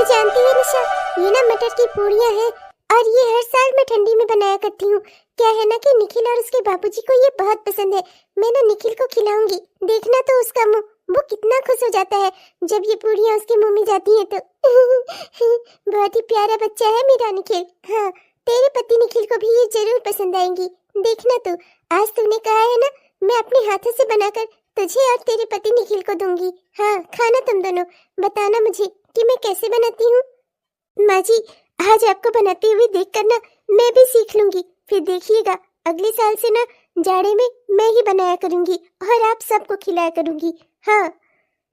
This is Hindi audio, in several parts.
जानती है निशा, ये ना मटर की पूड़ियाँ हैं और ये हर साल मैं ठंडी में बनाया करती हूँ। क्या है ना कि निखिल और उसके बाबूजी को ये बहुत पसंद है। मैं ना निखिल को खिलाऊंगी, देखना तो उसका मुंह, वो कितना खुश हो जाता है जब ये पूड़ियाँ उसके मुंह में जाती हैं तो। बहुत ही प्यारा बच्चा है मेरा निखिल। हाँ, तेरे पति निखिल को भी ये जरूर पसंद आएंगी, देखना तू। आज तूने कहा है ना, मैं अपने हाथों से बनाकर तुझे और तेरे पति निखिल को दूंगी। हाँ, खाना तुम दोनों, बताना मुझे कि मैं कैसे बनाती हूँ। माँ जी, आज आपको बनाते हुए देखकर ना मैं भी सीख लूंगी, फिर देखिएगा अगले साल से ना जाड़े में मैं ही बनाया करूंगी और आप सबको खिलाया करूंगी। हाँ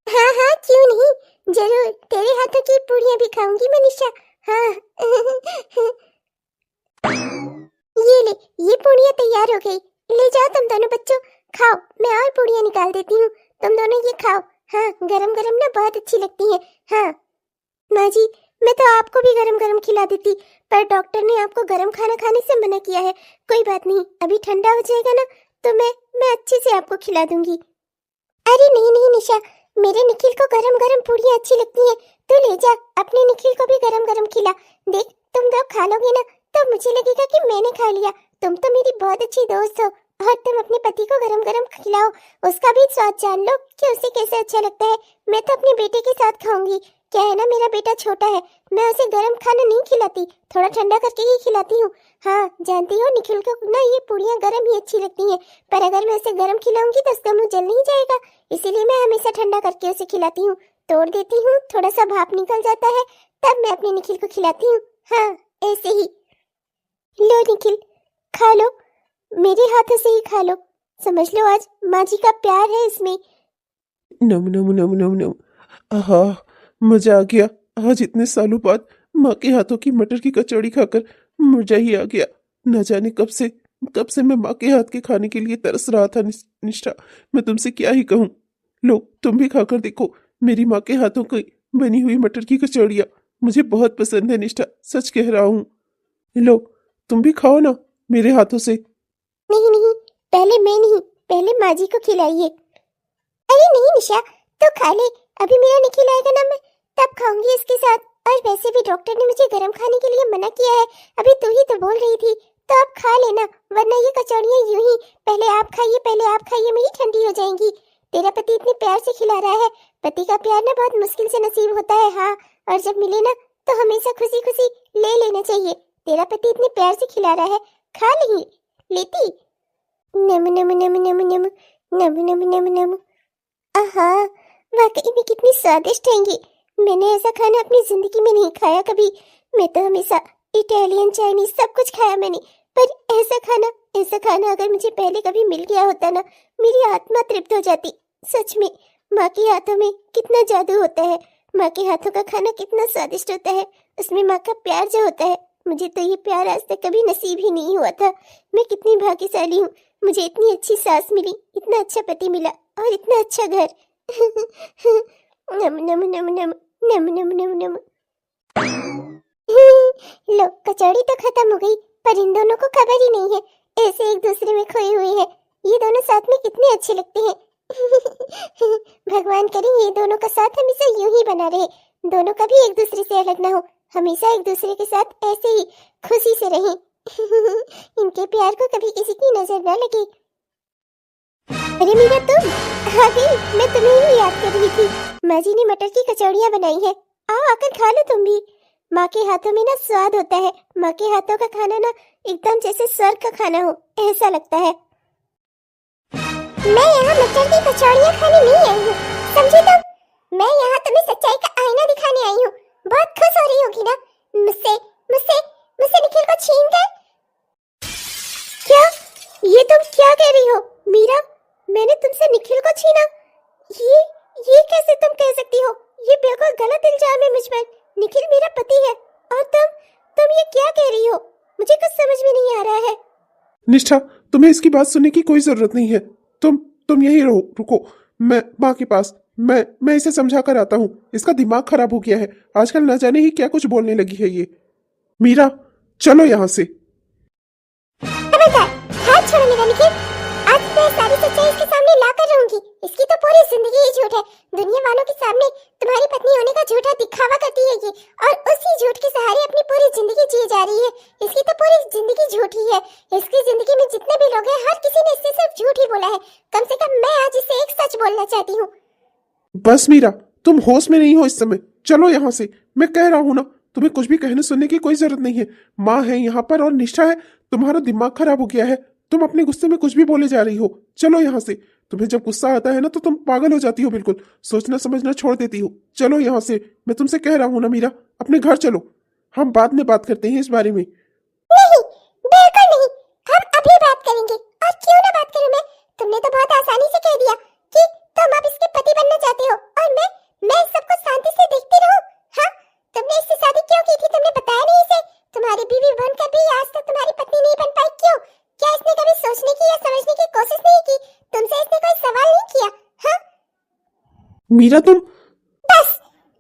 हाँ हाँ, क्यों नहीं, जरूर तेरे हाथों की पूड़ियाँ भी खाऊंगी मैं निशा। हाँ। ये ले, ये पूड़ियाँ तैयार हो गई, ले जाओ तुम दोनों बच्चों, खाओ। मैं और पूड़ियाँ निकाल देती हूँ, तुम दोनों ये खाओ। हाँ, गरम गरम ना बहुत अच्छी लगती है। हाँ माँ जी, मैं तो आपको भी गरम गरम खिला देती, पर डॉक्टर ने आपको गरम खाना खाने से मना किया है। कोई बात नहीं, अभी ठंडा हो जाएगा ना तो मैं अच्छे से आपको खिला दूंगी। अरे नहीं नहीं निशा, मेरे निखिल को गरम गरम पूड़ियाँ अच्छी लगती हैं, तू ले जा, अपने निखिल को भी गरम गरम खिला। देख, तुम लोग खा लोगे ना तो मुझे लगेगा कि मैंने खा लिया। तुम तो मेरी बहुत अच्छी दोस्त हो और तुम अपने पति को गरम गरम खिलाओ, उसका भी स्वाद जान लो कि उसे कैसे अच्छा लगता है। मैं तो अपने बेटे के साथ खाऊंगी। क्या है ना, मेरा बेटा छोटा है, मैं उसे गरम खाना नहीं खिलाती, थोड़ा ठंडा करके ही खिलाती हूँ। हाँ, जानती हो निखिल को ना ये पूड़ियाँ गरम ही अच्छी लगती हैं, पर अगर मैं उसे गरम खिलाऊंगी तो उसका मुंह जल नहीं जाएगा, इसीलिए मैं हमेशा ठंडा करके उसे खिलाती हूँ। तोड़ देती हूँ, थोड़ा सा भाप निकल जाता है, तब मैं अपने निखिल को खिलाती हूँ। हाँ, ऐसे ही। लो निखिल, खा लो, मेरे हाथों से ही खा लो, समझ लो आज माँ जी का प्यार है इसमें। नम नम नम नम नम। आहा, मजा आ गया। आज इतने सालों बाद माँ के हाथों की मटर की कचौड़ी खाकर मजा ही आ गया। न जाने कब से मैं माँ के हाथ के खाने के लिए तरस रहा था। निष्ठा, मैं तुमसे क्या ही कहूँ। लो, तुम भी खाकर देखो मेरी माँ के हाथों की बनी हुई मटर की कचौड़ियाँ। मुझे बहुत पसंद है निष्ठा, सच कह रहा हूँ। लो, तुम भी खाओ ना मेरे हाथों से। नहीं नहीं, पहले मैं नहीं, पहले माँ जी को खिलाइए। अरे नहीं निशा, तो खा ले, अभी मेरा निखिल आएगा ना, मैं तब खाऊंगी इसके साथ। और वैसे भी डॉक्टर ने मुझे गरम खाने के लिए मना किया है, अभी तू ही तो बोल रही थी, तो अब खा लेना, वरना ये कचौड़ियाँ यूं ही पहले आप खाइए, पहले आप खाइए में ही ठंडी हो जाएंगी। तेरा पति इतने प्यार से खिला रहा है, पति का प्यार ना बहुत मुश्किल से नसीब होता है। हाँ, और जब मिले ना तो हमेशा खुशी खुशी ले लेना चाहिए। तेरा पति इतने प्यार से खिला रहा है, खा नहीं लेती। नम नम नम नम नम नम नम नम नम। आहा, वाकई में कितनी स्वादिष्ट है ये। मैंने ऐसा खाना अपनी जिंदगी में नहीं खाया कभी। मैं तो हमेशा इटालियन, चाइनीज सब कुछ खाया मैंने, पर ऐसा खाना अगर मुझे पहले कभी मिल गया होता ना, मेरी आत्मा तृप्त हो जाती। सच में माँ के हाथों में कितना जादू होता है, माँ के हाथों का खाना कितना स्वादिष्ट होता है, उसमें माँ का प्यार जो होता है, मुझे तो ये प्यार आज तक कभी नसीब ही नहीं हुआ था। मैं कितनी भाग्यशाली हूँ, मुझे इतनी अच्छी सास मिली, इतना अच्छा पति मिला और इतना अच्छा घर। नम नम नम नम नम नम नम नम। लो, कचौड़ी तो खत्म हो गई, पर इन दोनों को खबर ही नहीं है, ऐसे एक दूसरे में खोए हुए हैं। ये दोनों साथ में कितने अच्छे लगते हैं। भगवान करे ये दोनों का साथ हमेशा यूं ही बना रहे, दोनों कभी एक दूसरे से अलग ना हो, हमेशा एक दूसरे के साथ ऐसे ही खुशी से रहें। इनके प्यार को कभी किसी की नजर ना लगे। अरे मीरा, तुम आ गई, मैं तुम्हें ही याद कर रही थी। माँ जी ने मटर की कचौड़ियाँ बनाई है, आओ आकर खा लो तुम भी। माँ के हाथों में ना स्वाद होता है, माँ के हाथों का खाना ना एकदम जैसे स्वर्ग का खाना हो, ऐसा लगता है। मैं यहाँ मटर की कचौड़ियाँ खाने नहीं आई हूँ, समझी तुम? मैं यहाँ तुम्हें सच्चाई का आईना दिखाने आई हूँ। बहुत खुश हो रही होगी ना मुझसे मुझसे मुझसे निखिल को छीन कर। क्या? ये तुम क्या कह रही हो मीरा? मैंने तुमसे निखिल को छीना? ये कैसे तुम कह सकती हो? ये बिल्कुल गलत इल्जाम है मुझ पर। निखिल मेरा पति है और तुम ये क्या कह रही हो? मुझे कुछ समझ में नहीं आ रहा है। निष्ठा, तुम्हें इसकी बात सुनने की कोई जरूरत नहीं है। तुम यहीं रहो, रुको, मैं माँ के पास, मैं इसे समझा कर आता हूँ। इसका दिमाग खराब हो गया है, आजकल न जाने ही क्या कुछ बोलने लगी है ये। मीरा, चलो यहाँ से। खबरदार, हाथ छोड़ो मेरा निखिल, आज मैं सारी सच्चाई इसके सामने लाकर रहूंगी। इसकी तो पूरी जिंदगी ही झूठ है। दुनिया वालों के सामने तुम्हारी पत्नी होने का झूठा दिखावा करती है ये, और उसी झूठ के सहारे अपनी पूरी जिंदगी जी जा रही है। इसकी तो पूरी जिंदगी झूठ ही है। इसकी जिंदगी में जितने भी लोग हैं, हर किसी ने इससे सिर्फ झूठ ही बोला है। कम से कम मैं आज इससे एक सच बोलना चाहती हूँ। बस मीरा, तुम होश में नहीं हो इस समय। चलो यहाँ से, मैं कह रहा हूँ ना, तुम्हें कुछ भी कहने सुनने की कोई जरूरत नहीं है। माँ है यहाँ पर और निष्ठा है। तुम्हारा दिमाग खराब हो गया है। तुम अपने गुस्से में कुछ भी बोले जा रही हो। चलो यहाँ से। तुम्हें जब गुस्सा आता है ना तो तुम पागल हो जाती हो, बिल्कुल सोचना समझना छोड़ देती हो। चलो यहाँ से, मैं तुमसे कह रहा हूँ ना मीरा, अपने घर चलो। हम बाद में बात करते हैं इस बारे में। नहीं, बिल्कुल नहीं, हम अभी बात करेंगे। और क्यों ना बात करूं मैं? तुमने तो बहुत आसानी से कह दिया कि तुम अब इसके पति बनना चाहते हो, और मैं सब कुछ शांति से देखती रहूं। हाँ, तुमने इससे शादी क्यों की थी? तुमने बताया नहीं इसे। तुम्हारी बीवी बनकर भी आज तक तुम्हारी पत्नी नहीं बन पाई, क्यों? क्या इसने कभी सोचने की या समझने की कोशिश नहीं की? तुमसे इसने कोई सवाल नहीं किया? हाँ मीरा, तुम बस,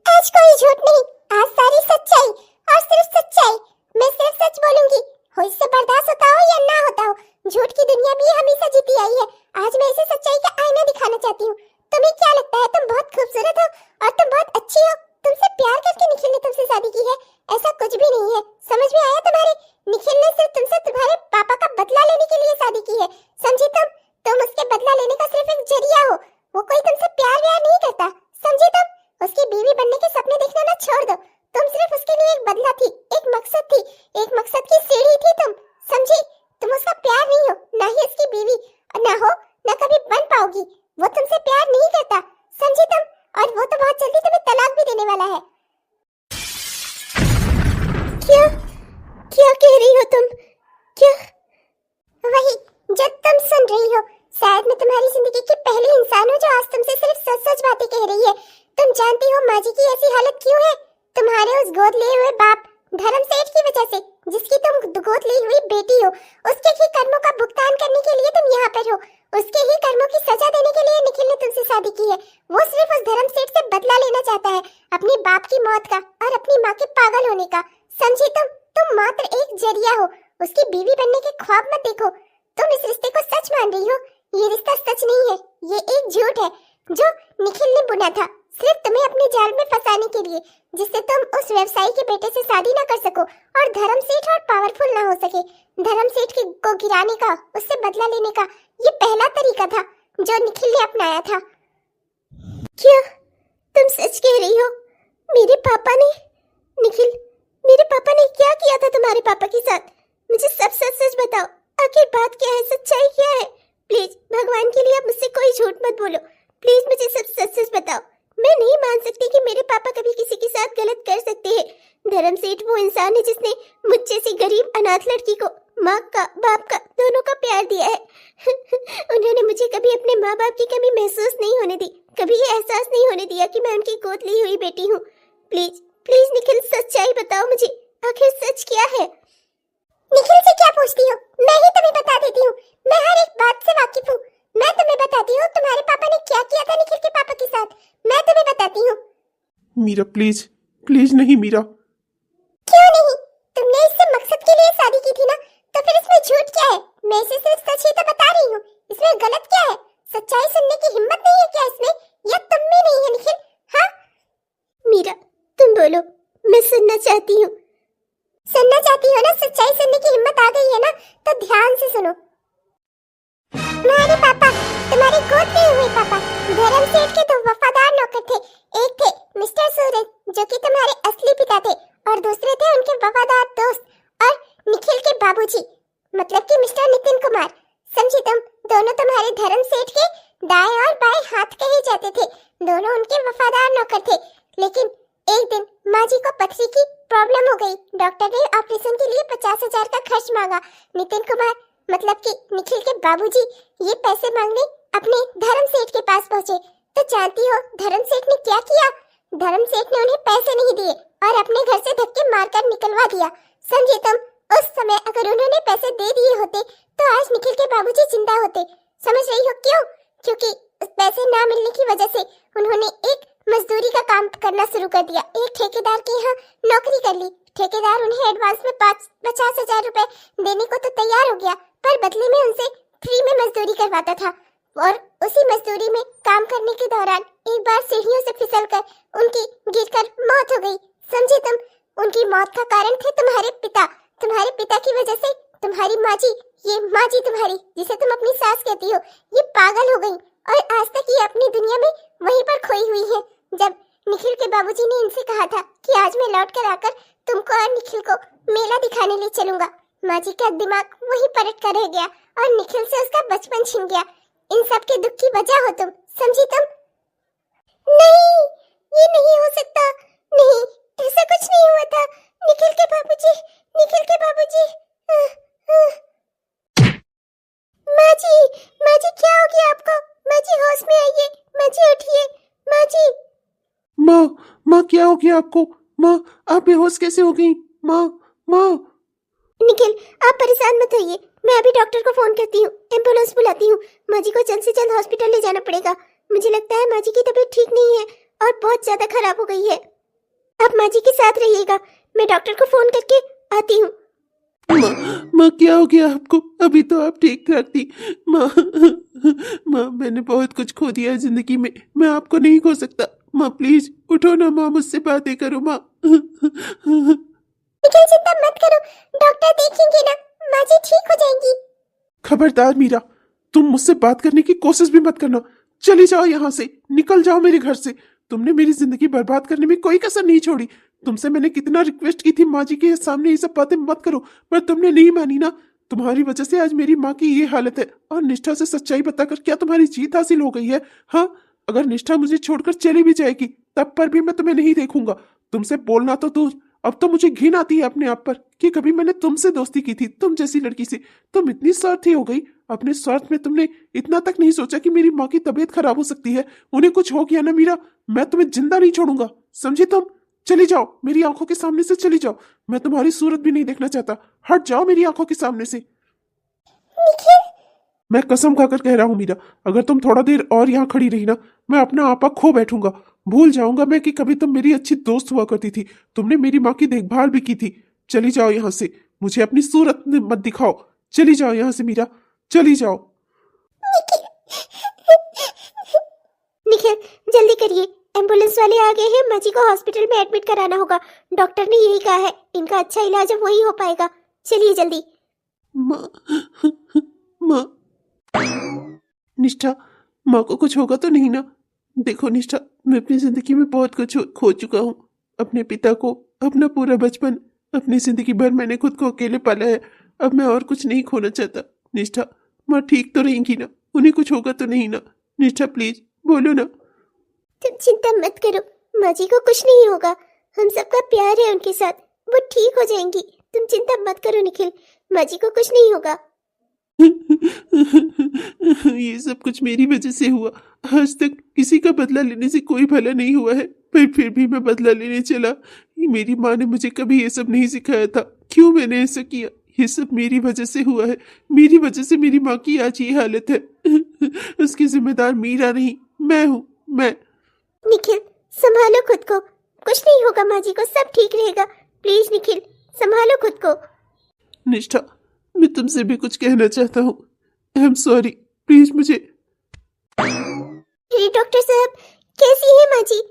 आज कोई झूठ नहीं, आज सारी सच्चाई, और सिर्फ सच्चाई। मैं सिर्फ सच बोलूंगी, हो इससे बर्दाश्त होता हो या ना होता हो। झूठ की दुनिया भी हमेशा जीती आई है। आज मैं इसे सच्चाई का आईना दिखाना चाहती हूँ। तुम्हें क्या लगता है तुम बहुत खूबसूरत हो और तुम बहुत अच्छी हो? तुमसे प्यार करके निखिल ने तुमसे शादी की है, ऐसा कुछ भी नहीं है। समझ में आया तुम्हारे? निखिल ने सिर्फ तुमसे तुम्हारे पापा का बदला लेने के लिए शादी की है, समझी? तुम उसके बदला लेने का सिर्फ एक जरिया हो। वो कोई तुमसे प्यार व्यार नहीं करता, समझी? तुम उसकी बीवी बनने के सपने देखना ना छोड़ दो। तुम सिर्फ उसके लिए एक बदला थी, एक मकसद थी, एक मकसद की सीढ़ी थी तुम, समझी? तुम उसका प्यार नहीं हो, ना ही उसकी बीवी, और ना हो ना कभी बन पाओगी। वो तुमसे प्यार नहीं करता, समझी तुम? और वो तो बहुत जल्दी तुम्हें तलाक भी देने वाला है। क्या क्या कह रही हो तुम? क्या? वही जो तुम सुन रही हो। शायद मैं तुम्हारी जिंदगी की पहली इंसान हूँ जो आज तुमसे सिर्फ सच सच बातें कह रही है। तुम जानती हो माँ जी की ऐसी हालत क्यों है? तुम्हारे उस गोद लिए हुए बाप धर्म सेठ की वजह से, जिसकी तुम गोद ली हुई बेटी हो। उसके ही कर्मों का भुगतान करने के लिए तुम यहाँ पर हो। उसके ही कर्मों की सजा देने के लिए निखिल ने तुमसे शादी की है। वो सिर्फ उस धर्म सेठ से बदला लेना चाहता है, अपने बाप की मौत का और अपनी माँ के पागल होने का, समझी? तुम मात्र एक जरिया हो। उसकी बीवी बनने के ख्वाब मत देखो। तुम इस रिश्ते को सच मान रही हो, ये रिश्ता सच नहीं है, ये एक झूठ है जो निखिल ने बुना था, सिर्फ तुम्हें अपने जाल में फंसाने के लिए, जिससे तुम उस व्यवसायी के बेटे से शादी ना कर सको और धर्म सेठ और पावरफुल ना हो सके। धर्म सेठ को गिराने का, उससे बदला लेने का ये पहला तरीका था जो निखिल ने अपनाया था। क्या तुम सच कह रही हो? मेरे पापा ने, निखिल, मेरे पापा ने क्या किया था तुम्हारे पापा के साथ? मुझे सब सच सच बताओ। आखिर बात क्या है, सच्चाई क्या है? प्लीज भगवान के लिए आप मुझसे कोई झूठ मत बोलो। प्लीज मुझे सब सच सच बताओ। मैं नहीं मान सकती कि मेरे पापा कभी किसी के साथ गलत कर सकते हैं। धर्म सेठ वो इंसान है जिसने मुझ जैसी गरीब अनाथ लड़की को माँ का, बाप का, दोनों का प्यार दिया है। उन्होंने मुझे कभी अपने माँ बाप की कमी महसूस नहीं होने दी, कभी ये एहसास नहीं होने दिया कि मैं उनकी गोद ली हुई बेटी हूँ। प्लीज प्लीज निखिल, सच्चाई बताओ मुझे, आखिर सच क्या है? निखिल से क्या पूछती हो? मैं ही तुम्हें बता देती हूँ। मैं हर एक बात से वाकिफ हूँ। मैं तुम्हें बताती हूँ तुम्हारे पापा ने क्या किया था निखिल के पापा के साथ। मैं तुम्हें बताती हूँ। मीरा प्लीज, प्लीज नहीं मीरा। क्यों नहीं? तुमने इससे मकसद के लिए शादी की थी ना, तो फिर इसमें झूठ क्या है? मैं इसे सिर्फ सच ही तो बता रही हूँ। इसमें गलत क्या है? सच्चाई सुनने की हिम्मत नहीं है क्या इसमें, या तुम में नहीं है निखिल? हाँ मीरा, तुम बोलो, मैं सुनना चाहती हूँ। सुनना चाहती हो ना? सच्चाई सुनने की हिम्मत आ गई है ना, तो ध्यान से सुनो। तुम्हारे पापा, तुम्हारे गोद लिए हुए पापा, धर्म सेठ के दो वफादार नौकर थे। एक थे मिस्टर सूरज, जो कि तुम्हारे असली पिता थे, और दूसरे थे उनके वफादार दोस्त और निखिल के बाबूजी, मतलब कि मिस्टर नितिन कुमार, समझी तुम? दोनों तुम्हारे धर्म सेठ के दाएं और बाएं हाथ कहे जाते थे। दोनों उनके वफादार नौकर थे। लेकिन एक दिन माँ जी को पथरी की प्रॉब्लम हो गई। डॉक्टर ने ऑपरेशन के लिए 50,000 का खर्च मांगा। नितिन कुमार, मतलब कि निखिल के बाबूजी, ये पैसे मांगने अपने धर्म सेठ के पास पहुंचे। तो जानती हो धर्म सेठ ने क्या किया? धर्म सेठ ने उन्हें पैसे नहीं दिए और अपने घर से धक्के मारकर निकलवा दिया, समझे तुम? उस समय अगर उन्होंने पैसे दे दिए होते तो आज निखिल के बाबूजी जिंदा होते। समझ रही हो क्यों? क्योंकि पैसे ना मिलने की वजह से उन्होंने एक मजदूरी का काम करना शुरू कर दिया। एक ठेकेदार के यहाँ नौकरी कर ली। ठेकेदार उन्हें एडवांस में 50,000 रुपए देने को तो तैयार हो गया, पर बदले में उनसे फ्री में मजदूरी करवाता था और उसी मजदूरी में काम करने के दौरान एक बार सीढ़ियों से फिसलकर उनकी गिरकर मौत हो गई। समझे तुम? उनकी मौत का कारण थे तुम्हारे पिता की वजह से तुम्हारी माँ जी, ये माँ जी तुम्हारी जिसे तुम अपनी सास कहती हो, ये पागल हो गई और आज तक ये अपनी दुनिया में वहीं पर खोई हुई है। जब निखिल के बाबूजी ने इनसे कहा था कि आज मैं लौट कर आकर तुमको और निखिल को मेला दिखाने ले चलूंगा, माँ जी का दिमाग वहीं पलट कर रह गया और निखिल से उसका बचपन छिन गया। इन सब के दुख की वजह हो तुम, समझी तुम? नहीं, ये नहीं हो सकता। नहीं, ऐसा कुछ नहीं हुआ था। निखिल के बाबूजी माँ जी क्या हो गया आपको? माँ जी होश में आइए, माँ जी उठिए, माँ जी। माँ क्या हो गया आपको? माँ आप बेहोश कैसे हो गई? माँ माँ। निखिल आप परेशान मत होइए, मैं अभी डॉक्टर को फोन करती हूँ, एम्बुलेंस बुलाती हूँ। माँ जी को जल्द से जल्द हॉस्पिटल ले जाना पड़ेगा। मुझे लगता है माँ जी की तबीयत ठीक नहीं है और बहुत ज्यादा खराब हो गई है। आप माँ जी के साथ रहिएगा, मैं डॉक्टर को फोन करके आती हूँ। माँ क्या हो गया आपको? अभी तो आप ठीक ठाक थी। माँ मैंने बहुत कुछ खो दिया है जिंदगी में, मैं आपको नहीं खो सकता। माँ प्लीज उठो ना माँ, मुझसे बातें करो माँ। निखिल चिंता मत करो, डॉक्टर देखेंगे ना, माँ जी ठीक हो जाएंगी। खबरदार मीरा, तुम मुझसे बात करने की कोशिश भी मत करना। चली जाओ यहाँ से, निकल जाओ मेरे घर से। तुमने मेरी जिंदगी बर्बाद करने में कोई कसर नहीं छोड़ी। तुमसे मैंने कितना रिक्वेस्ट की थी माँ जी के सामने ये सब बातें मत करो, पर तुमने नहीं मानी ना। तुम्हारी वजह से आज मेरी माँ की ये हालत है और निष्ठा से सच्चाई बताकर क्या तुम्हारी जीत हासिल हो गई है? हाँ, अगर निष्ठा मुझे छोड़कर चली भी जाएगी तब पर भी मैं तुम्हें नहीं देखूंगा। तुमसे बोलना तो दूर, अब तो मुझे घिन आती है अपने आप पर कि कभी मैंने तुमसे दोस्ती की थी, तुम जैसी लड़की से। तुम इतनी स्वार्थी हो गई, अपने स्वार्थ में तुमने इतना तक नहीं सोचा कि मेरी माँ की तबीयत खराब हो सकती है। उन्हें कुछ हो गया ना मीरा, मैं तुम्हें जिंदा नहीं छोड़ूंगा, समझी तुम? चली जाओ, मेरी आंखों के सामने से चली जाओ। मैं तुम्हारी सूरत भी नहीं देखना चाहता। हट जाओ मेरी आंखों के सामने से। निखिल मैं कसम खाकर कह रहा हूँ मीरा, अगर तुम थोड़ा देर और यहाँ खड़ी रही ना, मैं अपना आपा खो बैठूंगा। भूल जाऊंगा मैं कि कभी तुम मेरी अच्छी दोस्त हुआ करती थी, तुमने मेरी माँ की देखभाल भी की थी। चली जाओ यहाँ से, मुझे अपनी सूरत मत दिखाओ। चली जाओ यहाँ से मीरा, चली जाओ। निखिल जल्दी करिए, एम्बुलेंस वाले आ गए हैं, माँ जी को हॉस्पिटल में एडमिट कराना होगा। डॉक्टर ने यही कहा है, इनका अच्छा इलाज वही हो पाएगा। चलिए जल्दी। माँ माँ। निष्ठा, माँ को कुछ होगा तो नहीं ना? देखो निष्ठा, मैं अपनी जिंदगी में बहुत कुछ खो चुका हूँ। अपने पिता को, अपना पूरा बचपन, अपनी जिंदगी भर मैंने खुद को अकेले पाला है। अब मैं और कुछ नहीं खोना चाहता। निष्ठा, माँ ठीक तो रहेंगी ना? उन्हें कुछ होगा तो नहीं ना? निष्ठा प्लीज बोलो ना। तुम चिंता मत करो, माँ जी को कुछ नहीं होगा। हम सबका प्यार है उनके साथ, वो ठीक हो जाएंगी। तुम चिंता मत करो निखिल, माँ जी को कुछ नहीं होगा। ये सब कुछ मेरी वजह से हुआ। आज तक किसी का बदला लेने से कोई भला नहीं हुआ है, पर फिर भी मैं बदला लेने चला। मेरी माँ ने मुझे कभी ये सब नहीं सिखाया था। क्यों मैंने ऐसा किया? ये सब मेरी वजह से हुआ है। मेरी वजह से मेरी माँ की आज ये हालत है। उसकी जिम्मेदार मीरा नहीं, मैं हूँ, मैं। निखिल संभालो खुद को, कुछ नहीं होगा माँ जी को, सब ठीक रहेगा। प्लीज निखिल संभालो खुद को। निष्ठा, मैं तुमसे भी कुछ कहना चाहता हूँ। आई एम सॉरी, प्लीज मुझे। अरे डॉक्टर साहब, कैसी है माँ जी?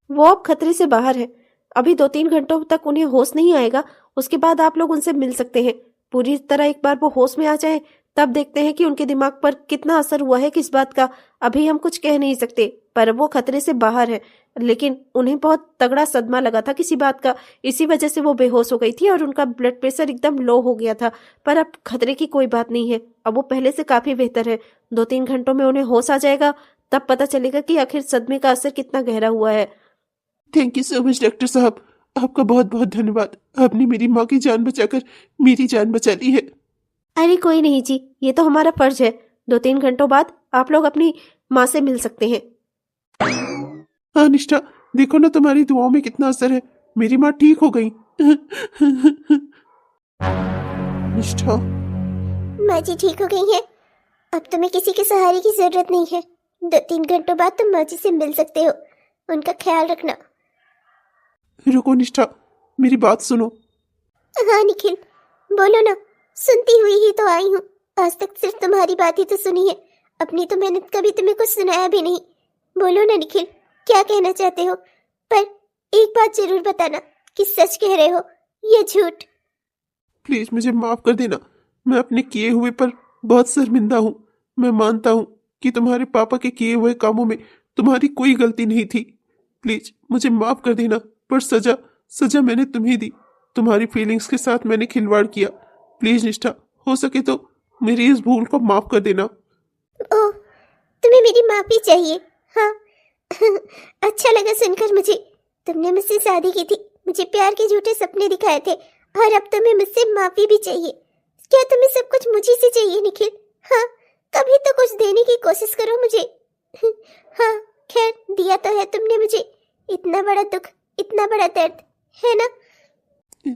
वो अब खतरे से बाहर है। अभी 2-3 घंटों तक उन्हें होश नहीं आएगा, उसके बाद आप लोग उनसे मिल सकते हैं। पूरी तरह एक बार वो होश में आ जाए तब देखते हैं कि उनके दिमाग पर कितना असर हुआ है किस बात का। अभी हम कुछ कह नहीं सकते, पर वो खतरे से बाहर है। लेकिन उन्हें बहुत तगड़ा सदमा लगा था किसी बात का, इसी वजह से वो बेहोश हो गई थी और उनका ब्लड प्रेशर एकदम लो हो गया था। पर अब खतरे की कोई बात नहीं है, अब वो पहले से काफी बेहतर है। 2-3 घंटों में उन्हें होश आ जाएगा, तब पता चलेगा कि आखिर सदमे का असर कितना गहरा हुआ है। Thank you so much doctor साहब, आपका बहुत बहुत धन्यवाद। आपने मेरी माँ की जान बचाकर मेरी जान बचा ली है। अरे कोई नहीं जी, ये तो हमारा फर्ज है। 2-3 घंटों बाद आप लोग अपनी माँ से मिल सकते हैं। हाँ निष्ठा, देखो ना तुम्हारी दुआओं में कितना असर है, मेरी माँ ठीक हो गई। निष्ठा, माँ जी ठीक हो गई है, अब तुम्हें किसी के सहारे की जरूरत नहीं है। 2-3 घंटों बाद तुम माँ जी से मिल सकते हो, उनका ख्याल रखना। रुको निष्ठा, मेरी बात सुनो। हाँ निखिल बोलो ना, सुनती हुई ही तो आई हूँ। आज तक सिर्फ तुम्हारी बात ही तो सुनी है, अपनी तो मेहनत कभी तुम्हें कुछ सुनाया भी नहीं। बोलो ना निखिल, क्या कहना चाहते हो? पर एक बात जरूर बताना कि सच कह रहे हो या झूठ। प्लीज मुझे माफ कर देना, मैं अपने किए हुए पर बहुत शर्मिंदा हूँ। मैं मानता हूँ कि तुम्हारे पापा के किए हुए कामों में तुम्हारी कोई गलती नहीं थी। प्लीज मुझे माफ कर देना, पर सजा सजा मैंने तुम्हें दी। तुम्हारी फीलिंग्स के साथ मैंने खिलवाड़ किया। प्लीज निष्ठा, हो सके तो मेरी इस भूल को माफ कर देना। ओह, तुम्हें मेरी माफी चाहिए? हाँ अच्छा लगा सुनकर मुझे। तुमने मुझसे शादी की थी, मुझे प्यार के झूठे सपने दिखाए थे, और अब तुम्हें मुझसे माफी भी चाहिए। क्या तुम्हें सब कुछ मुझे से चाहिए निखिल? हाँ, कभी तो कुछ देने की कोशिश करो मुझे। हाँ खैर, दिया तो है तुमने मुझे। इतना बड़ा दुख, इतना बड़ा दर्द, है ना?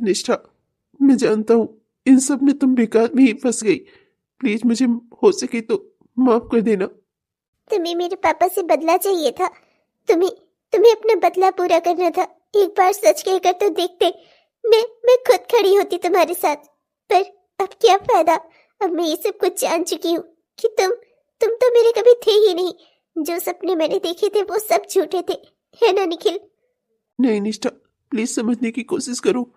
निष्ठा, मैं जानता हूँ इन सब में तुम बेकार में ही फंस गई। प्लीज मुझे हो सके तो माफ कर देना। तुम्हें मेरे पापा से बदला चाहिए था। तुम्हें अपना बदला पूरा करना था। एक बार सच कहकर तो देखते, मैं खुद खड़ी होती तुम्हारे साथ। पर अब क्या फायदा? अब मैं ये सब कुछ जान चुकी हूँ कि तुम तो मेरे कभी थे ही नहीं। जो सपने मैंने देखे थे वो सब झूठे थे, है ना निखिल? नहीं निष्ठा, प्लीज समझने की कोशिश करो।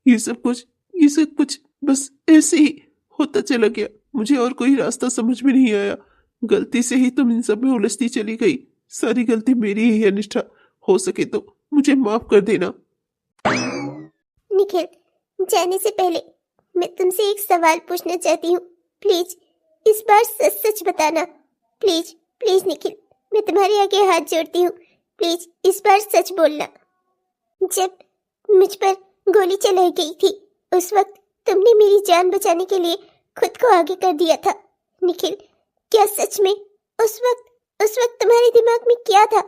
ये सब कुछ बस ऐसे ही होता चला गया। मुझे और कोई रास्ता समझ में नहीं आया। गलती से ही तुम इन सब में उलझती चली गई। सारी गलती मेरी ही है निष्ठा। हो सके तो मुझे माफ कर देना। निखिल, जाने से पहले मैं तुमसे एक सवाल पूछना चाहती हूँ। प्लीज इस बार सच सच बताना। प्लीज प्लीज निखिल, मैं तुम्हारे आगे हाथ जोड़ती हूँ। प्लीज इस बार सच बोलना। जब मुझ पर गोली चलाई गई थी, उस वक्त तुमने मेरी जान बचाने के लिए खुद को आगे कर दिया था। निखिल, क्या सच में उस वक्त तुम्हारे दिमाग में क्या था?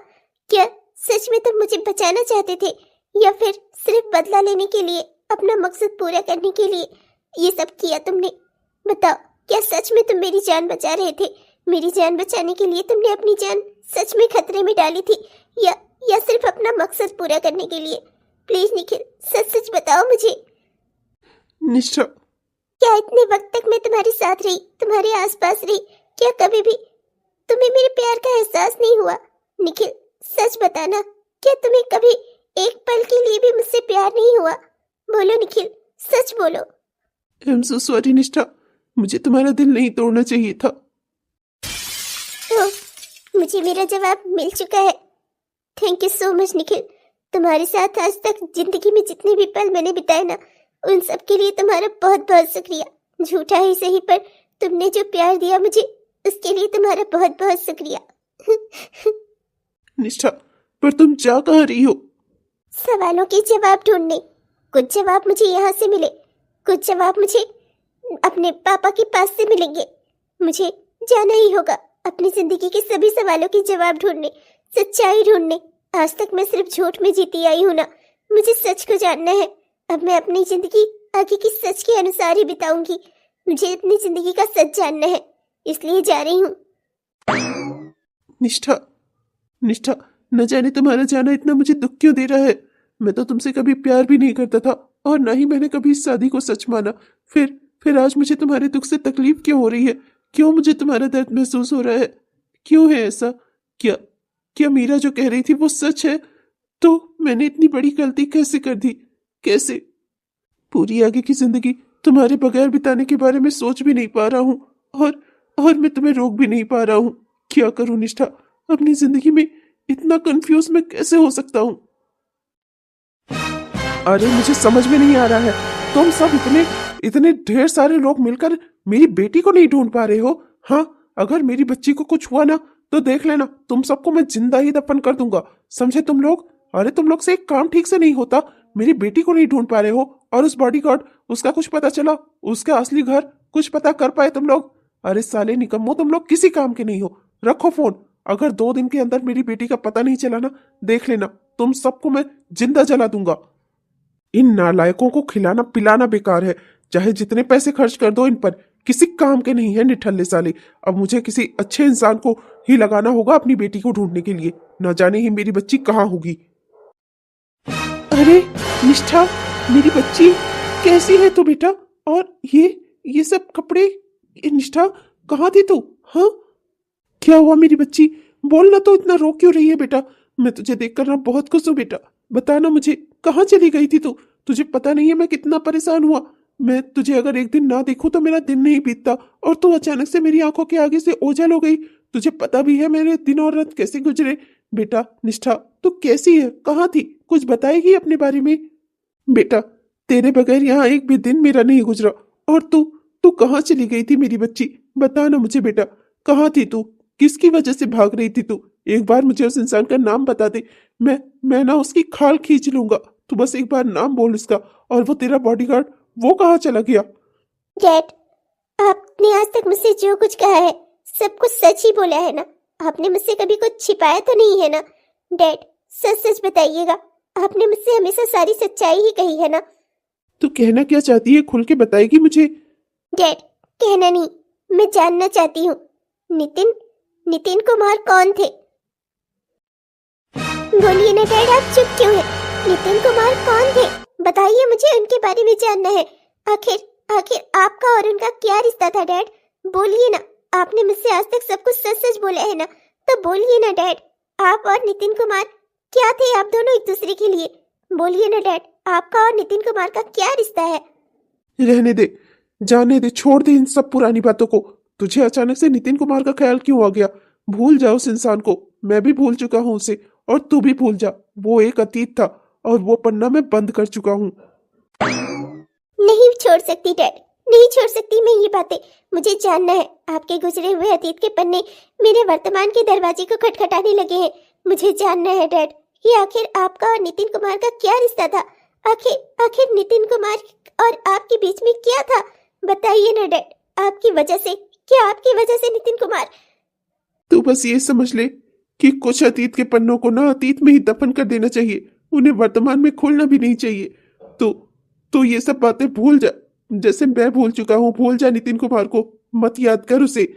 क्या सच में तुम मुझे बचाना चाहते थे, या फिर सिर्फ बदला लेने के लिए, अपना मकसद पूरा करने के लिए ये सब किया तुमने? बताओ, क्या सच में तुम मेरी जान बचा रहे थे? मेरी जान बचाने के लिए तुमने अपनी जान सच में खतरे में डाली थी, या सिर्फ अपना मकसद पूरा करने के लिए? प्लीज निखिल, सच सच बताओ मुझे। निष्ठा, क्या इतने वक्त तक मैं तुम्हारे साथ रही, तुम्हारे आसपास रही, क्या कभी भी तुम्हें मेरे प्यार का एहसास नहीं हुआ? निखिल सच बताना, क्या तुम्हें कभी एक पल के लिए भी मुझसे प्यार नहीं हुआ? बोलो निखिल, सच बोलो। आई एम सो सॉरी निष्ठा, मुझे तुम्हारा दिल नहीं तोड़ना चाहिए था। ओह, मुझे मेरा जवाब मिल चुका है। Thank you so much Nikhil. तुम्हारे साथ आज तक जिंदगी में जितने भी पल मैंने बिताए ना, उन सब के लिए तुम्हारा बहुत बहुत शुक्रिया। झूठा ही सही, पर तुमने जो प्यार दिया मुझे, उसके लिए तुम्हारा बहुत बहुत शुक्रिया। निष्ठा, पर तुम जा कहाँ रही हो? सवालों के जवाब ढूंढने। कुछ जवाब मुझे यहाँ से मिले, कुछ जवाब मुझे अपने पापा के पास से मिलेंगे। मुझे जाना ही होगा अपनी जिंदगी के सभी सवालों के जवाब ढूंढने, सच्चाई ढूंढने। आज तक मैं सिर्फ झूठ में जीती आई हूँ ना, मुझे सच को जानना है। अब मैं अपनी जिंदगी आगे की सच के अनुसार ही बिताऊंगी। मुझे अपनी जिंदगी का सच जानना है, इसलिए जा रही हूँ। निष्ठा, निष्ठा, न जाने तुम्हारा जाना इतना मुझे दुख क्यों दे रहा है। मैं तो तुमसे कभी प्यार भी नहीं करता था, और ना ही मैंने कभी इस शादी को सच माना। फिर आज मुझे तुम्हारे दुख से तकलीफ क्यों हो रही है? क्यों मुझे तुम्हारा दर्द महसूस हो रहा है? क्यों है ऐसा? क्या मीरा जो कह रही थी वो सच है? तो मैंने इतनी बड़ी गलती कैसे कर दी? कैसे? पूरी आगे की जिंदगी तुम्हारे बगैर बिताने के बारे में सोच भी नहीं पा रहा हूँ, और मैं तुम्हें रोक भी नहीं पा रहा हूँ। क्या करूँ निष्ठा? अपनी जिंदगी में इतना कंफ्यूज मैं कैसे हो सकता हूँ? अरे मुझे समझ में नहीं आ रहा है, तुम सब इतने ढेर सारे लोग मिलकर मेरी बेटी को नहीं ढूंढ पा रहे हो। हाँ, अगर मेरी बच्ची को कुछ हुआ ना, तो देख लेना, तुम सबको मैं जिंदा ही दफन कर दूंगा। समझे तुम लोग? अरे तुम लोग से एक काम ठीक से नहीं होता। मेरी बेटी को नहीं ढूंढ पा रहे हो, और उस बॉडीगार्ड, उसका कुछ पता चला, उसका असली घर कुछ पता कर पाए तुम लोग? अरे साले निकम्मो, तुम लोग किसी काम के नहीं हो। रखो फोन। अगर 2 दिन के अंदर मेरी बेटी का पता नहीं चला ना, देख लेना, तुम सबको मैं जिंदा जला दूंगा। इन नालायकों को खिलाना पिलाना बेकार है, चाहे जितने पैसे खर्च कर दो इन पर, किसी काम के नहीं है निठल्ले साले। अब मुझे किसी अच्छे इंसान को ही लगाना होगा अपनी बेटी को ढूंढने के लिए। न जाने ही मेरी बच्ची कहाँ होगी। अरे निष्ठा, मेरी बच्ची कैसी है तू बेटा? और ये सब कपड़े ये निष्ठा, कहाँ थी तू? हाँ, क्या हुआ मेरी बच्ची? बोलना, तो इतना रो क्यों रही है बेटा? मैं तुझे देखकर ना बहुत खुश हूँ बेटा। बताना मुझे, कहाँ चली गई थी तू? तुझे पता नहीं है मैं कितना परेशान हुआ। मैं तुझे अगर एक दिन ना देखूं तो मेरा दिन नहीं बीतता, और तू अचानक से मेरी आंखों के आगे से ओझल हो गई। तुझे पता भी है मेरे दिन और रात कैसे गुजरे। बेटा निष्ठा, तू कैसी है? कहाँ थी? कुछ बताएगी अपने बारे में? बेटा, तेरे बगैर यहाँ एक भी दिन मेरा नहीं गुजरा। और तू तू कहाँ चली गई थी मेरी बच्ची? बता ना मुझे बेटा, कहाँ थी तू? किसकी वजह से भाग रही थी तू? एक बार मुझे उस इंसान का नाम बता दे। मैं ना उसकी खाल खींच लूंगा। तू बस एक बार नाम बोल उसका। और वो तेरा बॉडीगार्ड, वो कहाँ चला गया? डैड, आपने आज तक मुझसे जो कुछ कहा है सब कुछ सच ही बोला है ना? आपने मुझसे कभी कुछ छिपाया तो नहीं है ना? डैड, सच सच बताइएगा, आपने मुझसे हमेशा सारी सच्चाई ही कही है ना? तू कहना क्या चाहती है? खुल के बताएगी मुझे? डैड, कहना नहीं, मैं जानना चाहती हूँ। नितिन नितिन कुमार कौन थे? बोलिए ना डैड, आप चुप क्यों हैं? नितिन कुमार कौन थे? बताइए, मुझे उनके बारे में जानना है। आखिर आखिर आपका और उनका क्या रिश्ता था डैड? बोलिए ना, आपने मुझसे आज तक सब कुछ सच सच बोला है ना? तो बोलिए ना डैड, आप और नितिन कुमार क्या थे? आप दोनों एक दूसरे के लिए? बोलिए ना डैड, आपका और नितिन कुमार का क्या रिश्ता है? रहने दे, जाने दे, छोड़ दे इन सब पुरानी बातों को। तुझे अचानक से नितिन कुमार का ख्याल क्यों आ गया? भूल जा उस इंसान को। मैं भी भूल चुका हूँ उसे, और तू भी भूल जा। वो एक अतीत था, और वो पन्ना मैं बंद कर चुका हूँ। नहीं छोड़ सकती डैड, नहीं छोड़ सकती मैं ये बातें। मुझे जानना है, आपके गुजरे हुए अतीत के पन्ने मेरे वर्तमान के दरवाजे को खटखटाने लगे हैं। मुझे जानना है डैड, कि आखिर आपका और नितिन कुमार का क्या रिश्ता था? आखिर आखिर नितिन कुमार और आपके बीच में क्या था? बताइए ना डैड, आपकी वजह से, क्या आपकी वजह से नितिन कुमार? तू बस ये समझ ले कि कुछ अतीत के पन्नों को ना अतीत में ही दफन कर देना चाहिए। उन्हें वर्तमान में खोलना भी नहीं चाहिए। तो ये सब बातें भूल जा, जैसे मैं भूल चुका हूँ। भूल जा नितिन कुमार को, मत याद कर उसे।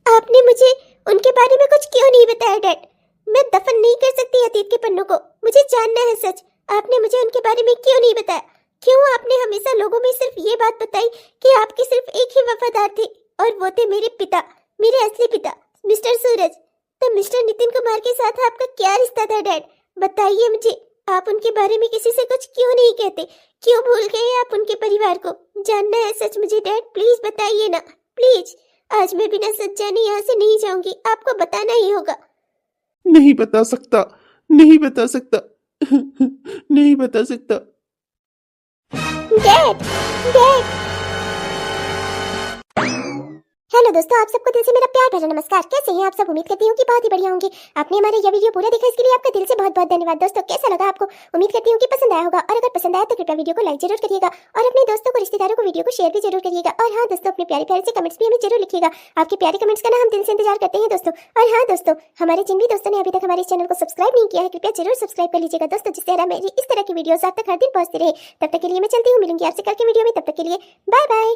आपने मुझे उनके बारे में कुछ क्यों नहीं बताया डैड? मैं दफन नहीं कर सकती अतीत के पन्नों को। मुझे जानना है सच, आपने मुझे उनके बारे में क्यों नहीं बताया? क्यों आपने हमेशा लोगों में सिर्फ ये बात बताई कि आपके सिर्फ एक ही वफादार थे, और वो थे मेरे पिता, मेरे असली पिता मिस्टर सूरज। तो मिस्टर नितिन कुमार के साथ आपका क्या रिश्ता था डैड? बताइए मुझे, आप उनके बारे में किसी से कुछ क्यों नहीं कहते? क्यों भूल गए आप उनके परिवार को? जानना है सच मुझे डैड, प्लीज बताइए ना, प्लीज। आज मैं बिना सच जाने यहाँ से नहीं जाऊंगी, आपको बताना ही होगा। नहीं बता सकता, नहीं बता सकता, नहीं बता सकता। Dad, dad. हेलो दोस्तों, आप सबको दिल से मेरा प्यार भरा नमस्कार। कैसे हैं आप सब? उम्मीद करती हूँ कि बहुत ही बढ़िया होंगे। आपने हमारा यह वीडियो पूरा देखा, इसके लिए आपका दिल से बहुत बहुत धन्यवाद। दोस्तों, कैसा लगा आपको? उम्मीद करती हूँ कि पसंद आया होगा, और अगर पसंद आया तो कृपया वीडियो को लाइक जरूर करिएगा, और अपने दोस्तों को, रिश्तेदारों को वीडियो को शेयर भी जरूर करिएगा। और हाँ दोस्तों, अपने प्यारे प्यारे से कमेंट्स भी हमें जरूर लिखिएगा। आपके प्यारे कमेंट्स का ना हम दिल से इंतजार करते हैं दोस्तों। और हाँ दोस्तों, हमारे जिन भी दोस्तों ने अभी तक हमारे चैनल को सब्सक्राइब नहीं किया है, कृपया जरूर सब्सक्राइब कर लीजिएगा दोस्तों, जिससे मेरी इस तरह की वीडियोस आप तक हर दिन पहुंचती रहे। तब तक के लिए मैं चलती हूँ, मिलूंगी आपसे कल के वीडियो में। तब तक के लिए बाय बाय।